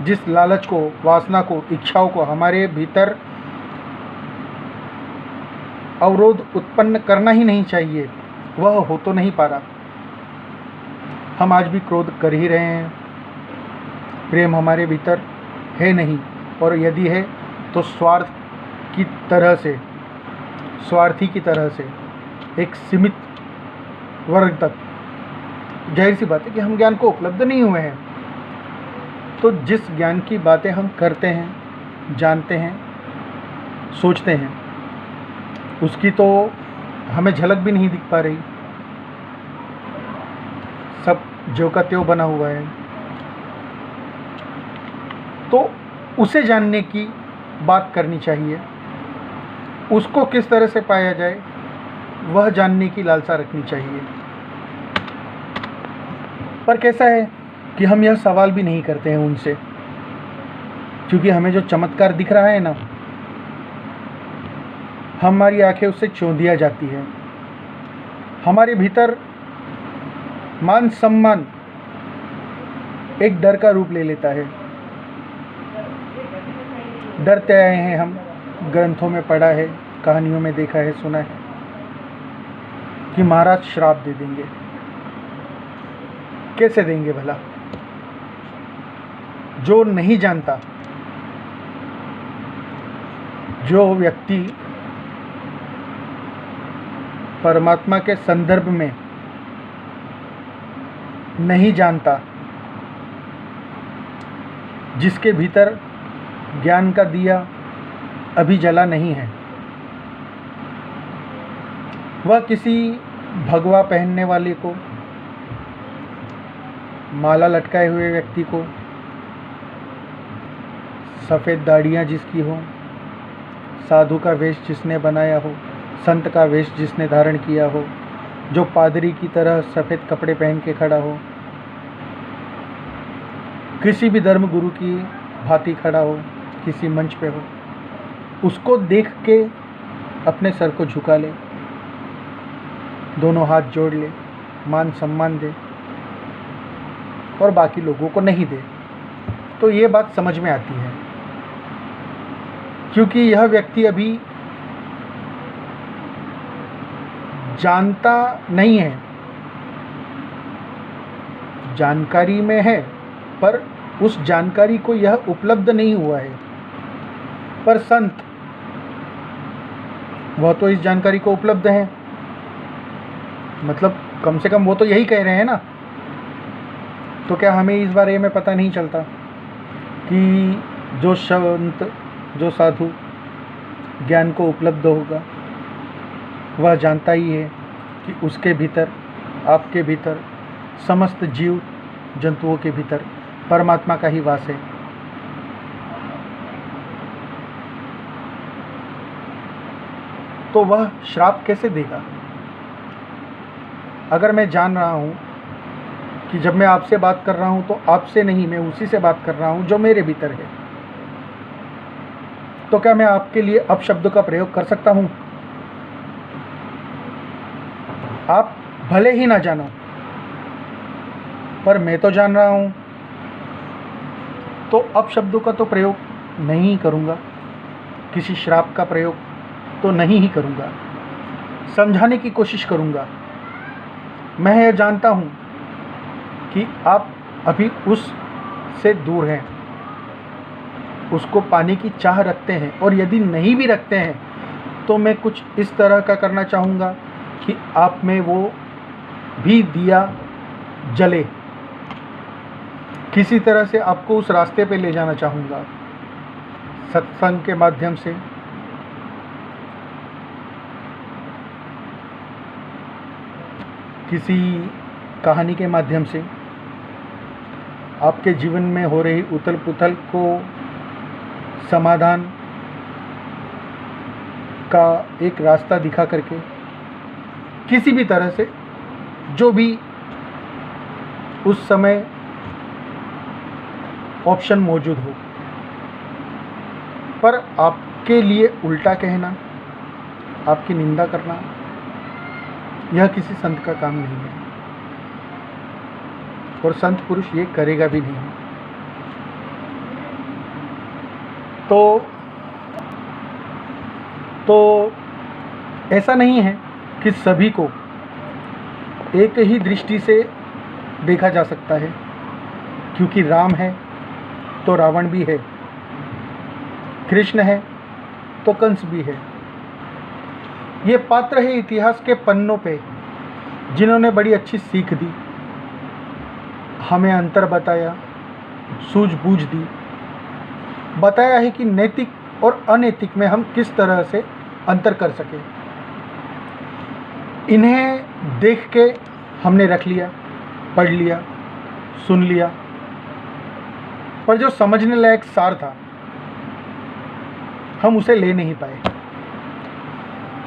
जिस लालच को, वासना को, इच्छाओं को हमारे भीतर अवरोध उत्पन्न करना ही नहीं चाहिए, वह हो तो नहीं पा रहा। हम आज भी क्रोध कर ही रहे हैं, प्रेम हमारे भीतर है नहीं, और यदि है तो स्वार्थी की तरह से एक सीमित वर्ग तक। जाहिर सी बात है कि हम ज्ञान को उपलब्ध नहीं हुए हैं, तो जिस ज्ञान की बातें हम करते हैं, जानते हैं, सोचते हैं, उसकी तो हमें झलक भी नहीं दिख पा रही। सब ज्यों का त्यों बना हुआ है। तो उसे जानने की बात करनी चाहिए, उसको किस तरह से पाया जाए वह जानने की लालसा रखनी चाहिए। पर कैसा है कि हम यह सवाल भी नहीं करते हैं उनसे, क्योंकि हमें जो चमत्कार दिख रहा है ना, हमारी आंखें उससे चौंधिया जाती है। हमारे भीतर मान सम्मान एक डर का रूप ले लेता है। डरते आए हैं हम, ग्रंथों में पढ़ा है, कहानियों में देखा है, सुना है कि महाराज श्राप दे देंगे। कैसे देंगे भला? जो नहीं जानता, जो व्यक्ति परमात्मा के संदर्भ में नहीं जानता, जिसके भीतर ज्ञान का दिया अभी जला नहीं है, वह किसी भगवा पहनने वाले को, माला लटकाए हुए व्यक्ति को, सफ़ेद दाढ़ियाँ जिसकी हो, साधु का वेश जिसने बनाया हो, संत का वेश जिसने धारण किया हो, जो पादरी की तरह सफ़ेद कपड़े पहन के खड़ा हो, किसी भी धर्म गुरु की भांति खड़ा हो, किसी मंच पे हो, उसको देख के अपने सर को झुका ले, दोनों हाथ जोड़ ले, मान सम्मान दे, और बाकी लोगों को नहीं दे, तो ये बात समझ में आती है। क्योंकि यह व्यक्ति अभी जानता नहीं है, जानकारी में है, पर उस जानकारी को यह उपलब्ध नहीं हुआ है। पर संत, वह तो इस जानकारी को उपलब्ध है, मतलब कम से कम वो तो यही कह रहे हैं ना। तो क्या हमें इस बारे में पता नहीं चलता कि जो संत, जो साधु ज्ञान को उपलब्ध होगा, वह जानता ही है कि उसके भीतर, आपके भीतर, समस्त जीव जंतुओं के भीतर परमात्मा का ही वास है। तो वह श्राप कैसे देगा? अगर मैं जान रहा हूँ कि जब मैं आपसे बात कर रहा हूँ तो आपसे नहीं, मैं उसी से बात कर रहा हूँ जो मेरे भीतर है, तो क्या मैं आपके लिए अपशब्द का प्रयोग कर सकता हूँ? आप भले ही ना जानो, पर मैं तो जान रहा हूँ, तो अपशब्दों का तो प्रयोग नहीं करूँगा, किसी श्राप का प्रयोग तो नहीं ही करूँगा, समझाने की कोशिश करूँगा। मैं यह जानता हूँ कि आप अभी उस से दूर हैं, उसको पाने की चाह रखते हैं, और यदि नहीं भी रखते हैं तो मैं कुछ इस तरह का करना चाहूँगा कि आप में वो भी दिया जले, किसी तरह से आपको उस रास्ते पे ले जाना चाहूँगा, सत्संग के माध्यम से, किसी कहानी के माध्यम से, आपके जीवन में हो रही उथल पुथल को समाधान का एक रास्ता दिखा करके, किसी भी तरह से, जो भी उस समय ऑप्शन मौजूद हो। पर आपके लिए उल्टा कहना, आपकी निंदा करना, यह किसी संत का काम नहीं है, और संत पुरुष ये करेगा भी नहीं। तो ऐसा नहीं है कि सभी को एक ही दृष्टि से देखा जा सकता है, क्योंकि राम है तो रावण भी है, कृष्ण है तो कंस भी है। ये पात्र है इतिहास के पन्नों पे, जिन्होंने बड़ी अच्छी सीख दी, हमें अंतर बताया, सूझबूझ दी, बताया है कि नैतिक और अनैतिक में हम किस तरह से अंतर कर सकें। इन्हें देख के हमने रख लिया, पढ़ लिया, सुन लिया, पर जो समझने लायक सार था हम उसे ले नहीं पाए।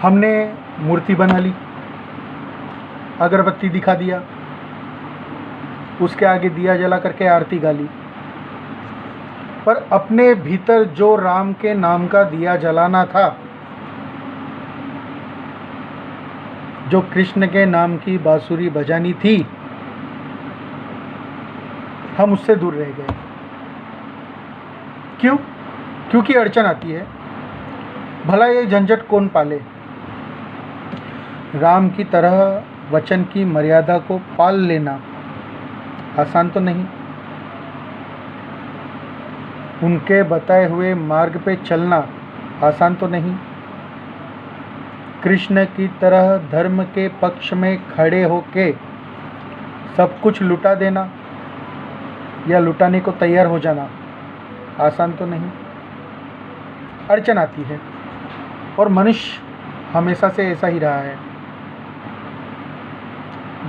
हमने मूर्ति बना ली, अगरबत्ती दिखा दिया, उसके आगे दिया जला करके आरती गा ली, पर अपने भीतर जो राम के नाम का दिया जलाना था, जो कृष्ण के नाम की बांसुरी बजानी थी, हम उससे दूर रह गए। क्यों? क्योंकि अड़चन आती है। भला ये झंझट कौन पाले? राम की तरह वचन की मर्यादा को पाल लेना आसान तो नहीं, उनके बताए हुए मार्ग पे चलना आसान तो नहीं, कृष्ण की तरह धर्म के पक्ष में खड़े होके सब कुछ लुटा देना या लुटाने को तैयार हो जाना आसान तो नहीं। अड़चन आती है, और मनुष्य हमेशा से ऐसा ही रहा है।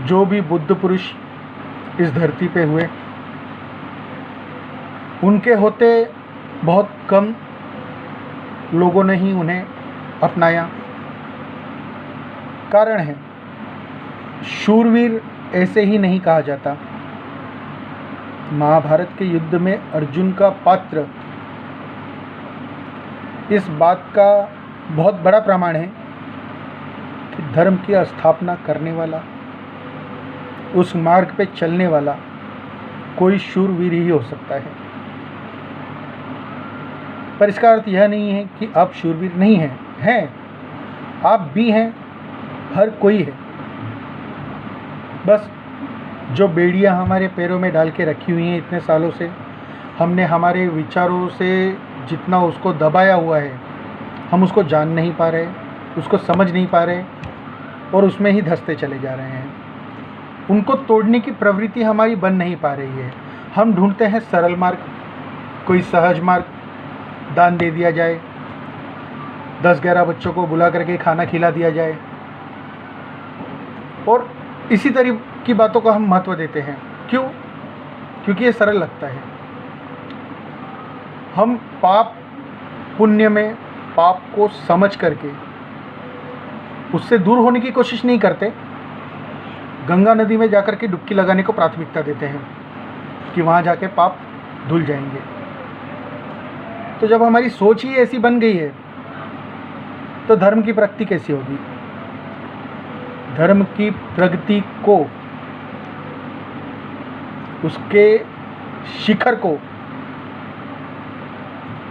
जो भी बुद्ध पुरुष इस धरती पे हुए, उनके होते बहुत कम लोगों ने ही उन्हें अपनाया। कारण है, शूरवीर ऐसे ही नहीं कहा जाता। महाभारत के युद्ध में अर्जुन का पात्र इस बात का बहुत बड़ा प्रमाण है कि धर्म की स्थापना करने वाला, उस मार्ग पे चलने वाला कोई शूरवीर ही हो सकता है। पर इसका अर्थ यह नहीं है कि आप शूरवीर नहीं हैं, आप भी हैं, हर कोई है। बस जो बेड़ियां हमारे पैरों में डाल के रखी हुई हैं इतने सालों से, हमने हमारे विचारों से जितना उसको दबाया हुआ है, हम उसको जान नहीं पा रहे, उसको समझ नहीं पा रहे, और उसमें ही धंसते चले जा रहे हैं। उनको तोड़ने की प्रवृत्ति हमारी बन नहीं पा रही है। हम ढूंढते हैं सरल मार्ग, कोई सहज मार्ग, दान दे दिया जाए, 10-11 बच्चों को बुला करके खाना खिला दिया जाए, और इसी तरह की बातों को हम महत्व देते हैं। क्यों? क्योंकि ये सरल लगता है। हम पाप पुण्य में पाप को समझ करके उससे दूर होने की कोशिश नहीं करते। गंगा नदी में जाकर के डुबकी लगाने को प्राथमिकता देते हैं कि वहाँ जाके पाप धुल जाएंगे। तो जब हमारी सोच ही ऐसी बन गई है तो धर्म की प्रगति कैसी होगी? धर्म की प्रगति को, उसके शिखर को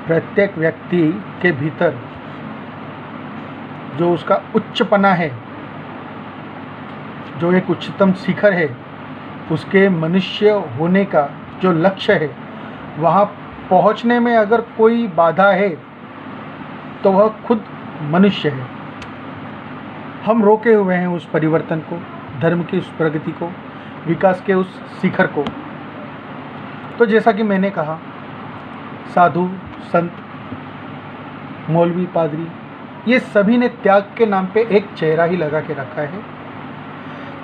प्रत्येक व्यक्ति के भीतर जो उसका उच्चपना है, जो एक उच्चतम शिखर है, उसके मनुष्य होने का जो लक्ष्य है, वहाँ पहुँचने में अगर कोई बाधा है तो वह खुद मनुष्य है। हम रोके हुए हैं उस परिवर्तन को, धर्म की उस प्रगति को, विकास के उस शिखर को। तो जैसा कि मैंने कहा, साधु संत, मौलवी, पादरी, ये सभी ने त्याग के नाम पे एक चेहरा ही लगा के रखा है।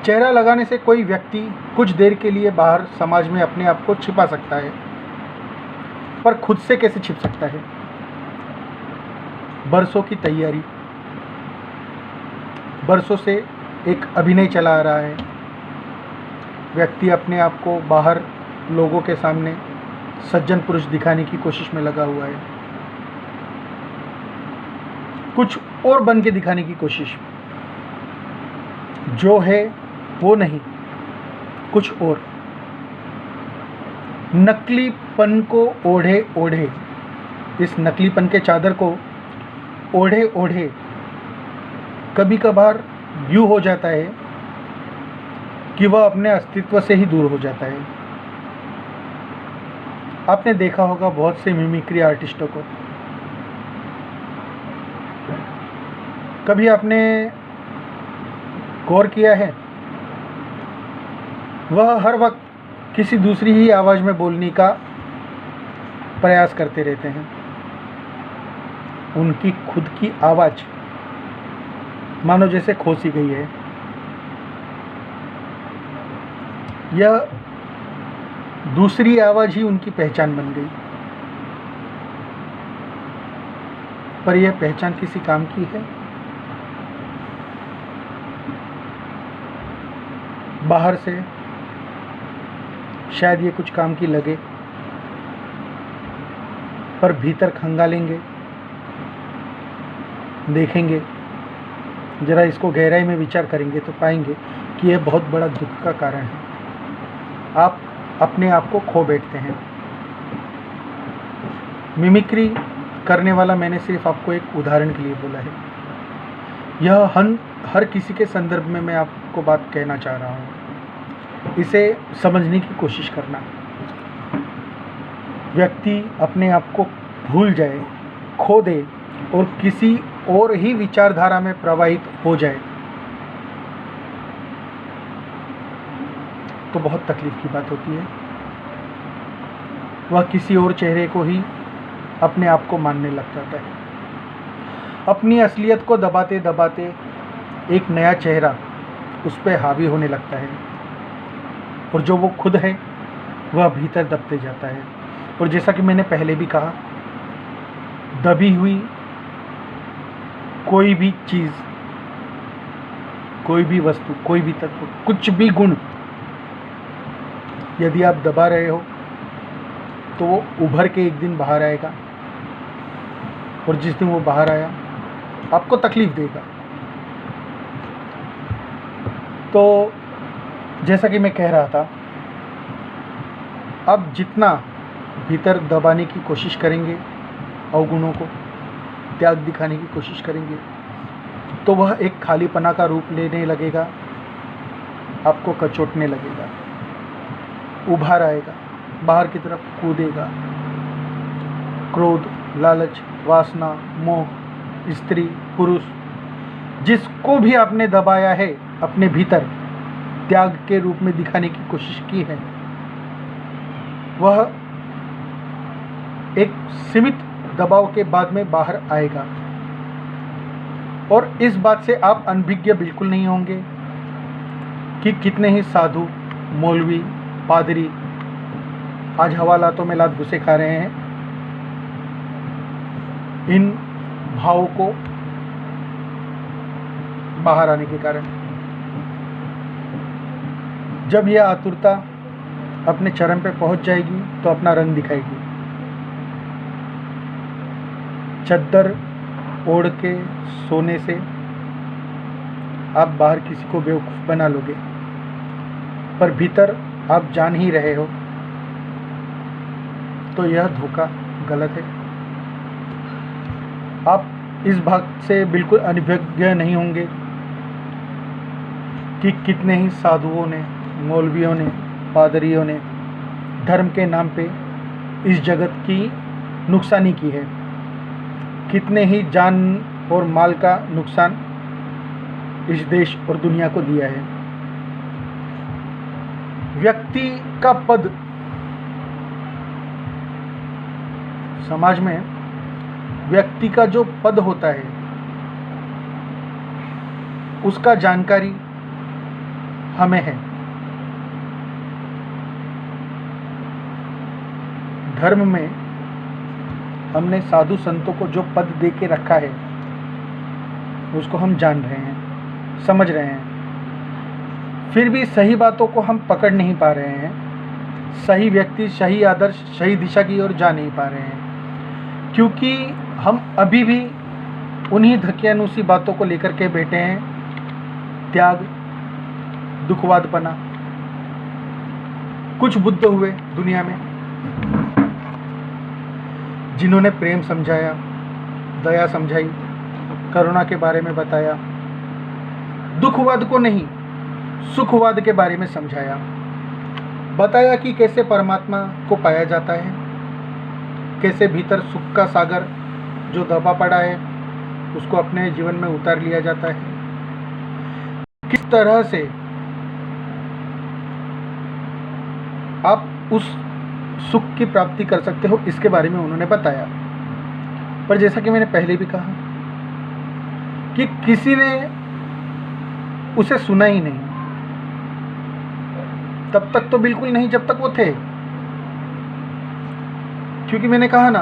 चेहरा लगाने से कोई व्यक्ति कुछ देर के लिए बाहर समाज में अपने आप को छिपा सकता है, पर खुद से कैसे छिप सकता है? बरसों की तैयारी, बरसों से एक अभिनय चला आ रहा है। व्यक्ति अपने आप को बाहर लोगों के सामने सज्जन पुरुष दिखाने की कोशिश में लगा हुआ है, कुछ और बन के दिखाने की कोशिश। जो है वो नहीं, कुछ और। नकलीपन को ओढ़े ओढ़े, इस नकलीपन के चादर को ओढ़े ओढ़े कभी कभार यूँ हो जाता है कि वह अपने अस्तित्व से ही दूर हो जाता है। आपने देखा होगा बहुत से मिमिक्री आर्टिस्टों को। कभी आपने गौर किया है, वह हर वक्त किसी दूसरी ही आवाज़ में बोलने का प्रयास करते रहते हैं। उनकी खुद की आवाज़ मानो जैसे खो सी गई है। यह दूसरी आवाज़ ही उनकी पहचान बन गई। पर यह पहचान किसी काम की है? बाहर से शायद ये कुछ काम की लगे, पर भीतर खंगालेंगे, देखेंगे, जरा इसको गहराई में विचार करेंगे तो पाएंगे कि यह बहुत बड़ा दुख का कारण है। आप अपने आप को खो बैठते हैं। मिमिक्री करने वाला मैंने सिर्फ आपको एक उदाहरण के लिए बोला है। यह हर किसी के संदर्भ में मैं आपको बात कहना चाह रहा हूँ। इसे समझने की कोशिश करना। व्यक्ति अपने आप को भूल जाए, खो दे और किसी और ही विचारधारा में प्रवाहित हो जाए तो बहुत तकलीफ की बात होती है। वह किसी और चेहरे को ही अपने आप को मानने लग जाता है। अपनी असलियत को दबाते दबाते एक नया चेहरा उस पर हावी होने लगता है और जो वो खुद है वह भीतर दबते जाता है। और जैसा कि मैंने पहले भी कहा, दबी हुई कोई भी चीज़, कोई भी वस्तु, कोई भी तत्व, कुछ भी गुण यदि आप दबा रहे हो तो वो उभर के एक दिन बाहर आएगा और जिस दिन वो बाहर आया आपको तकलीफ देगा। तो जैसा कि मैं कह रहा था, अब जितना भीतर दबाने की कोशिश करेंगे, अवगुणों को त्याग दिखाने की कोशिश करेंगे, तो वह एक खालीपना का रूप लेने लगेगा, आपको कचोटने लगेगा, उभार आएगा, बाहर की तरफ कूदेगा। क्रोध, लालच, वासना, मोह, स्त्री, पुरुष, जिसको भी आपने दबाया है अपने भीतर, त्याग के रूप में दिखाने की कोशिश की है, वह एक सीमित दबाव के बाद में बाहर आएगा। और इस बात से आप अनभिज्ञ बिल्कुल नहीं होंगे कि कितने ही साधु, मौलवी, पादरी आज हवालातों में लात घुसे खा रहे हैं इन भावों को बाहर आने के कारण। जब यह आतुरता अपने चरम पे पहुंच जाएगी तो अपना रंग दिखाएगी। चद्दर ओढ़ के सोने से आप बाहर किसी को बेवकूफ़ बना लोगे, पर भीतर आप जान ही रहे हो तो यह धोखा गलत है। आप इस बात से बिल्कुल अनभिज्ञ नहीं होंगे कि कितने ही साधुओं ने, मौलवियों ने, पादरियों ने धर्म के नाम पे इस जगत की नुकसानी की है। कितने ही जान और माल का नुकसान इस देश और दुनिया को दिया है। व्यक्ति का पद समाज में, व्यक्ति का जो पद होता है उसका जानकारी हमें है। धर्म में हमने साधु संतों को जो पद दे के रखा है उसको हम जान रहे हैं, समझ रहे हैं, फिर भी सही बातों को हम पकड़ नहीं पा रहे हैं। सही व्यक्ति, सही आदर्श, सही दिशा की ओर जा नहीं पा रहे हैं, क्योंकि हम अभी भी उन्हीं धकियानुसी बातों को लेकर के बैठे हैं। त्याग, दुखवादपना। कुछ बुद्ध हुए दुनिया में जिन्होंने प्रेम समझाया, दया समझाई, करुणा के बारे में बताया, दुखवाद को नहीं सुखवाद के बारे में समझाया, बताया कि कैसे परमात्मा को पाया जाता है, कैसे भीतर सुख का सागर जो दबा पड़ा है उसको अपने जीवन में उतार लिया जाता है, किस तरह से आप उस सुख की प्राप्ति कर सकते हो, इसके बारे में उन्होंने बताया। पर जैसा कि मैंने पहले भी कहा कि किसी ने उसे सुना ही नहीं, तब तक तो बिल्कुल नहीं जब तक वो थे। क्योंकि मैंने कहा ना,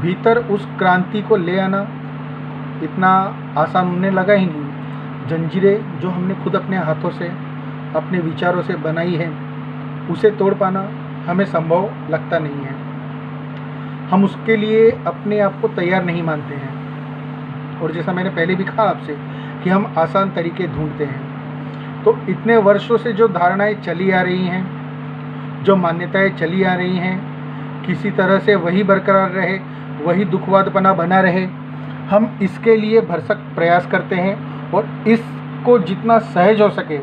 भीतर उस क्रांति को ले आना इतना आसान उन्हें लगा ही नहीं। जंजीरें जो हमने खुद अपने हाथों से, अपने विचारों से बनाई है, उसे तोड़ पाना हमें संभव लगता नहीं है। हम उसके लिए अपने आप को तैयार नहीं मानते हैं। और जैसा मैंने पहले भी कहा आपसे कि हम आसान तरीके ढूंढते हैं। तो इतने वर्षों से जो धारणाएं चली आ रही हैं, जो मान्यताएं चली आ रही हैं, किसी तरह से वही बरकरार रहे, वही दुखवादपना बना रहे, हम इसके लिए भरसक प्रयास करते हैं। और इसको जितना सहज हो सके,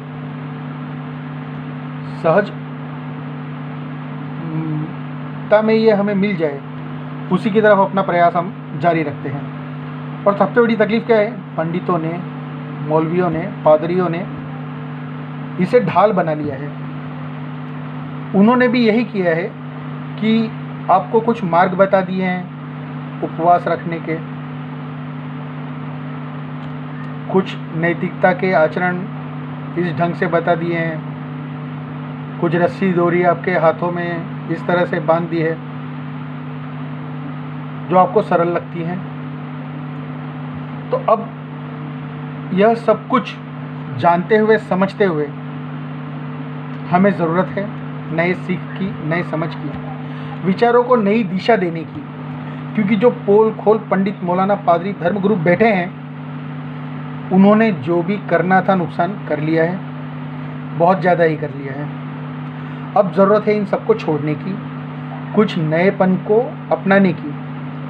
सहजता में ये हमें मिल जाए, उसी की तरफ अपना प्रयास हम जारी रखते हैं। और सबसे बड़ी तकलीफ़ क्या है, पंडितों ने, मौलवियों ने, पादरियों ने इसे ढाल बना लिया है। उन्होंने भी यही किया है कि आपको कुछ मार्ग बता दिए हैं उपवास रखने के, कुछ नैतिकता के आचरण इस ढंग से बता दिए हैं, कुछ रस्सी डोरी आपके हाथों में इस तरह से बांध दी है जो आपको सरल लगती हैं। तो अब यह सब कुछ जानते हुए, समझते हुए हमें ज़रूरत है नए सीख की, नए समझ की, विचारों को नई दिशा देने की। क्योंकि जो पोल खोल पंडित, मौलाना, पादरी, धर्मगुरु बैठे हैं, उन्होंने जो भी करना था नुकसान कर लिया है, बहुत ज़्यादा ही कर लिया है। अब ज़रूरत है इन सबको छोड़ने की, कुछ नएपन को अपनाने की,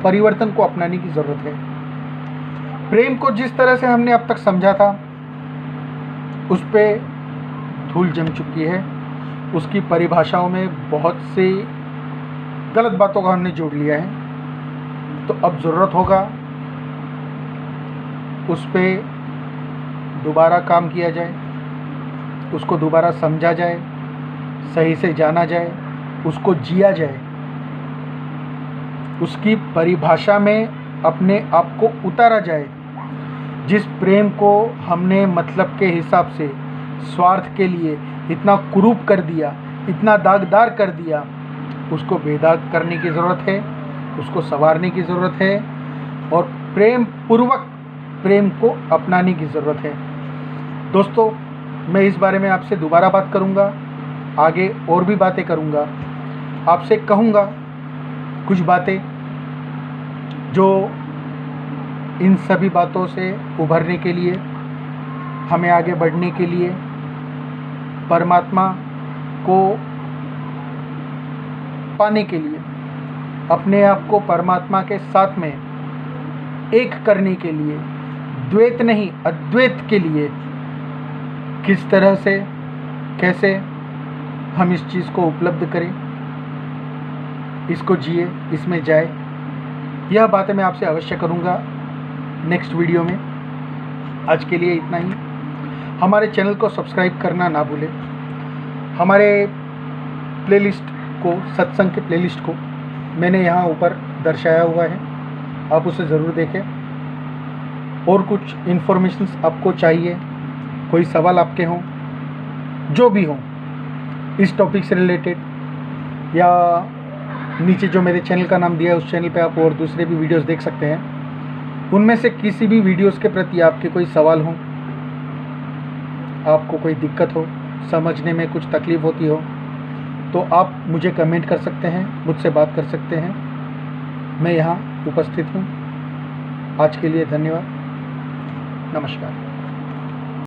परिवर्तन को अपनाने की ज़रूरत है। प्रेम को जिस तरह से हमने अब तक समझा था, उस पर धूल जम चुकी है। उसकी परिभाषाओं में बहुत सी गलत बातों का हमने जोड़ लिया है। तो अब ज़रूरत होगा उस पर दोबारा काम किया जाए, उसको दोबारा समझा जाए, सही से जाना जाए, उसको जिया जाए, उसकी परिभाषा में अपने आप को उतारा जाए। जिस प्रेम को हमने मतलब के हिसाब से, स्वार्थ के लिए इतना कुरूप कर दिया, इतना दागदार कर दिया, उसको बेदाग करने की ज़रूरत है, उसको संवारने की ज़रूरत है और प्रेम पूर्वक प्रेम को अपनाने की ज़रूरत है। दोस्तों, मैं इस बारे में आपसे दोबारा बात करूँगा, आगे और भी बातें करूँगा, आपसे कहूँगा कुछ बातें जो इन सभी बातों से उभरने के लिए, हमें आगे बढ़ने के लिए, परमात्मा को पाने के लिए, अपने आप को परमात्मा के साथ में एक करने के लिए, द्वैत नहीं अद्वैत के लिए किस तरह से, कैसे हम इस चीज़ को उपलब्ध करें, इसको जिए, इसमें जाए, यह बातें मैं आपसे अवश्य करूँगा नेक्स्ट वीडियो में। आज के लिए इतना ही। हमारे चैनल को सब्सक्राइब करना ना भूलें। हमारे प्लेलिस्ट को, सत्संग के प्लेलिस्ट को मैंने यहाँ ऊपर दर्शाया हुआ है, आप उसे ज़रूर देखें। और कुछ इन्फॉर्मेशंस आपको चाहिए, कोई सवाल आपके हों, जो भी हों इस टॉपिक से रिलेटेड, या नीचे जो मेरे चैनल का नाम दिया है उस चैनल पे आप और दूसरे भी वीडियोस देख सकते हैं। उनमें से किसी भी वीडियोस के प्रति आपके कोई सवाल हो, आपको कोई दिक्कत हो, समझने में कुछ तकलीफ़ होती हो, तो आप मुझे कमेंट कर सकते हैं, मुझसे बात कर सकते हैं। मैं यहाँ उपस्थित हूँ। आज के लिए धन्यवाद। नमस्कार।